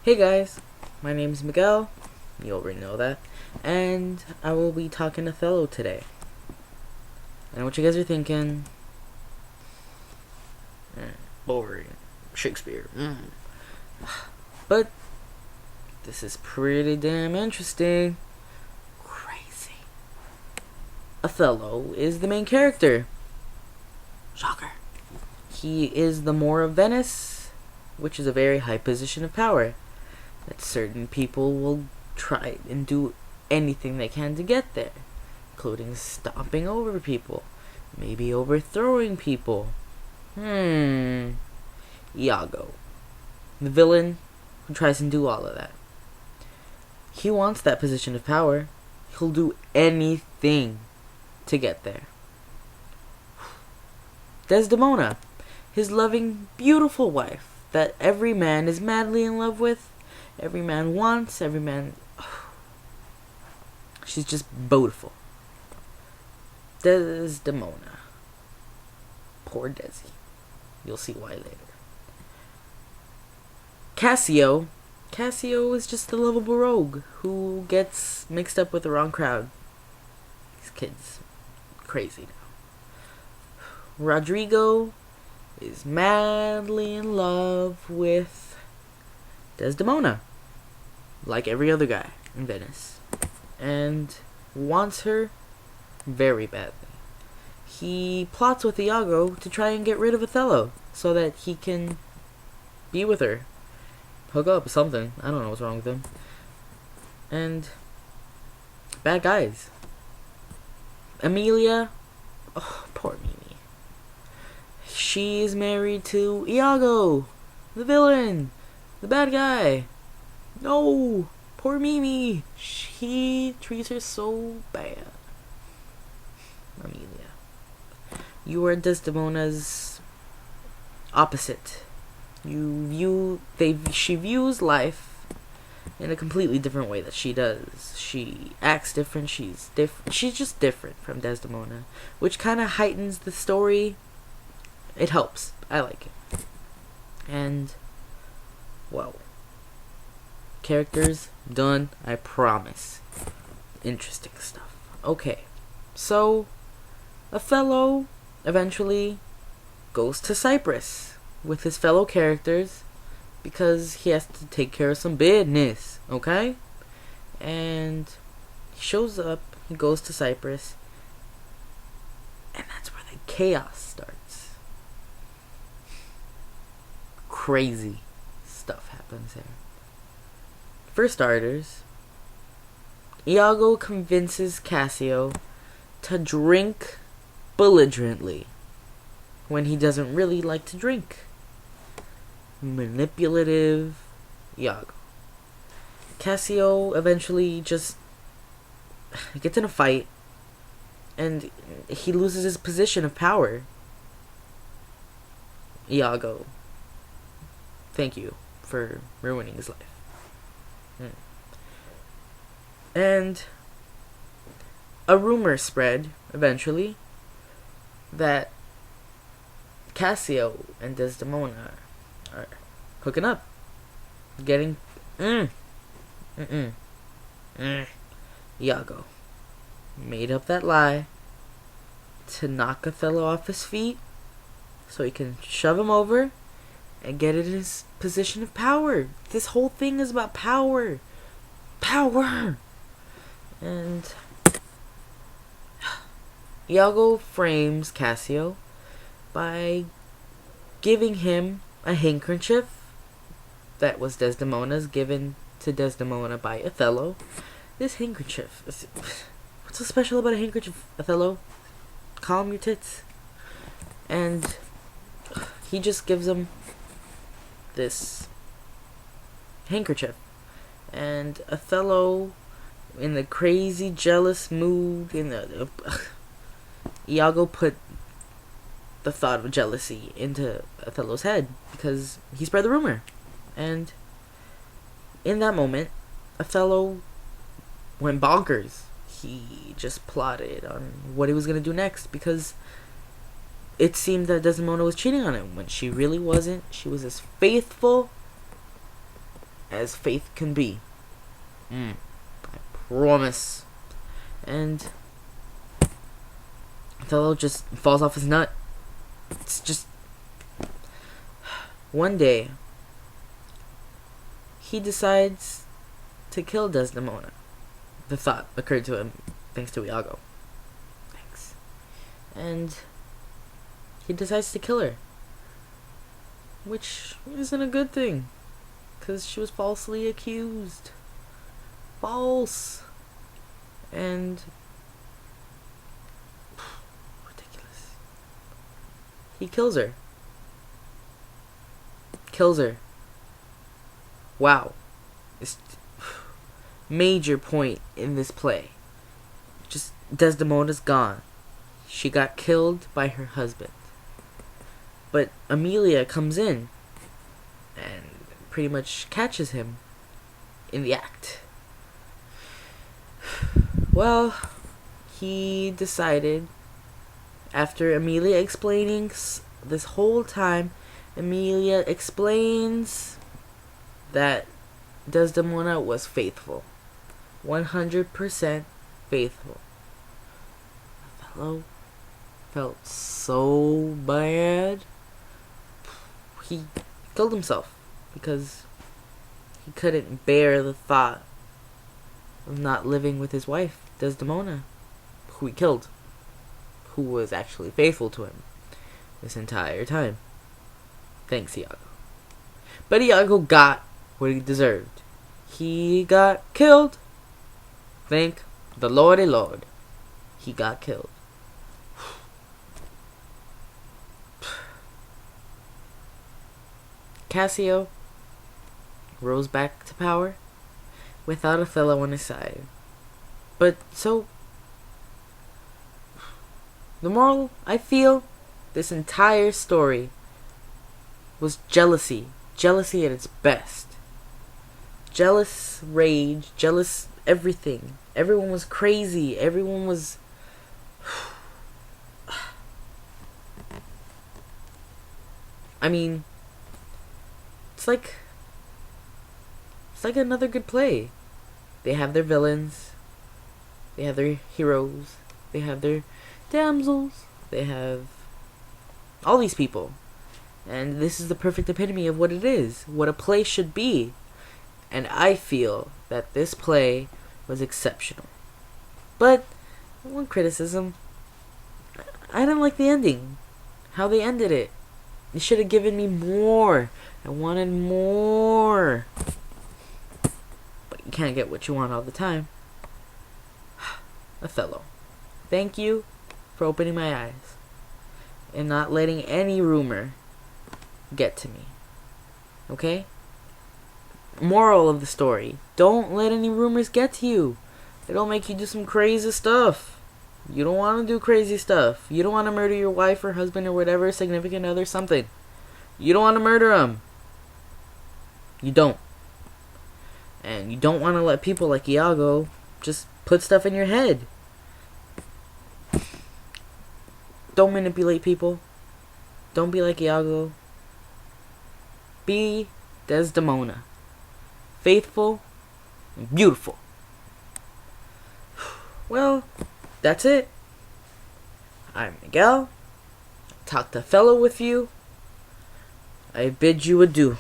Hey guys, my name is Miguel, you already know that, and I will be talking Othello today. I know what you guys are thinking. Boring. Shakespeare. But this is pretty damn interesting. Crazy. Othello is the main character. Shocker. He is the Moor of Venice, which is a very high position of power that certain people will try and do anything they can to get there, including stomping over people, maybe overthrowing people. Iago, the villain who tries to do all of that. He wants that position of power. He'll do anything to get there. Desdemona, his loving, beautiful wife that every man is madly in love with, every man wants, every man... She's just beautiful. Desdemona. Poor Desi. You'll see why later. Cassio is just a lovable rogue who gets mixed up with the wrong crowd. These kids, crazy now. Rodrigo is madly in love with Desdemona, like every other guy in Venice, and wants her very badly. He plots with Iago to try and get rid of Othello so that he can be with her, hook up, something. I don't know what's wrong with him. And bad guys. Emilia, oh, poor Mimi. She is married to Iago, the villain, the bad guy. No, poor Mimi. He treats her so bad. Amelia, you are Desdemona's opposite. She views life in a completely different way that she does. She acts different. She's just different from Desdemona, which kind of heightens the story. It helps. I like it. And, well, characters done, I promise. Interesting stuff. Okay, so Othello eventually goes to Cyprus with his fellow characters because he has to take care of some business, okay? And he shows up, he goes to Cyprus, and that's where the chaos starts. Crazy stuff happens there. For starters, Iago convinces Cassio to drink belligerently when he doesn't really like to drink. Manipulative Iago. Cassio eventually just gets in a fight and he loses his position of power. Iago, thank you for ruining his life. And a rumor spread eventually that Cassio and Desdemona are hooking up, getting Iago made up that lie to knock Othello off his feet so he can shove him over and get in his position of power. This whole thing is about power. Power! And Iago frames Cassio by giving him a handkerchief that was Desdemona's, given to Desdemona by Othello. This handkerchief, what's so special about a handkerchief, Othello? Calm your tits. And he just gives him this handkerchief. And Othello, in the crazy jealous mood, Iago put the thought of jealousy into Othello's head because he spread the rumor. And in that moment, Othello went bonkers. He just plotted on what he was going to do next because it seemed that Desdemona was cheating on him when she really wasn't. She was as faithful as faith can be. I promise. And Othello just falls off his nut. It's just one day he decides to kill Desdemona. The thought occurred to him thanks to Iago. Thanks. And he decides to kill her. Which isn't a good thing, because she was falsely accused. False. And ridiculous. He kills her. Kills her. Wow. It's major point in this play. Just Desdemona's gone. She got killed by her husband. But Amelia comes in and pretty much catches him in the act. Well, he decided, after Amelia explaining this whole time, Amelia explains that Desdemona was faithful. 100% faithful. Othello felt so bad. He killed himself because he couldn't bear the thought of not living with his wife, Desdemona, who he killed, who was actually faithful to him this entire time. Thanks, Iago. But Iago got what he deserved. He got killed. Thank the Lordy Lord. He got killed. Cassio rose back to power without Othello on his side. But so, the moral, I feel, this entire story was jealousy. Jealousy at its best. Jealous rage, jealous everything. Everyone was crazy. Everyone was... I mean, it's like another good play. They have their villains. They have their heroes. They have their damsels. They have all these people. And this is the perfect epitome of what it is. What a play should be. And I feel that this play was exceptional. But, one criticism. I didn't like the ending. How they ended it. They should have given me more. I wanted more. But you can't get what you want all the time. Othello. Thank you for opening my eyes. And not letting any rumor get to me. Okay? Moral of the story. Don't let any rumors get to you. It'll make you do some crazy stuff. You don't want to do crazy stuff. You don't want to murder your wife or husband or whatever, significant other, something. You don't want to murder them. You don't. And you don't want to let people like Iago just put stuff in your head. Don't manipulate people. Don't be like Iago. Be Desdemona. Faithful and beautiful. Well, that's it. I'm Miguel. Talked Othello with you. I bid you adieu.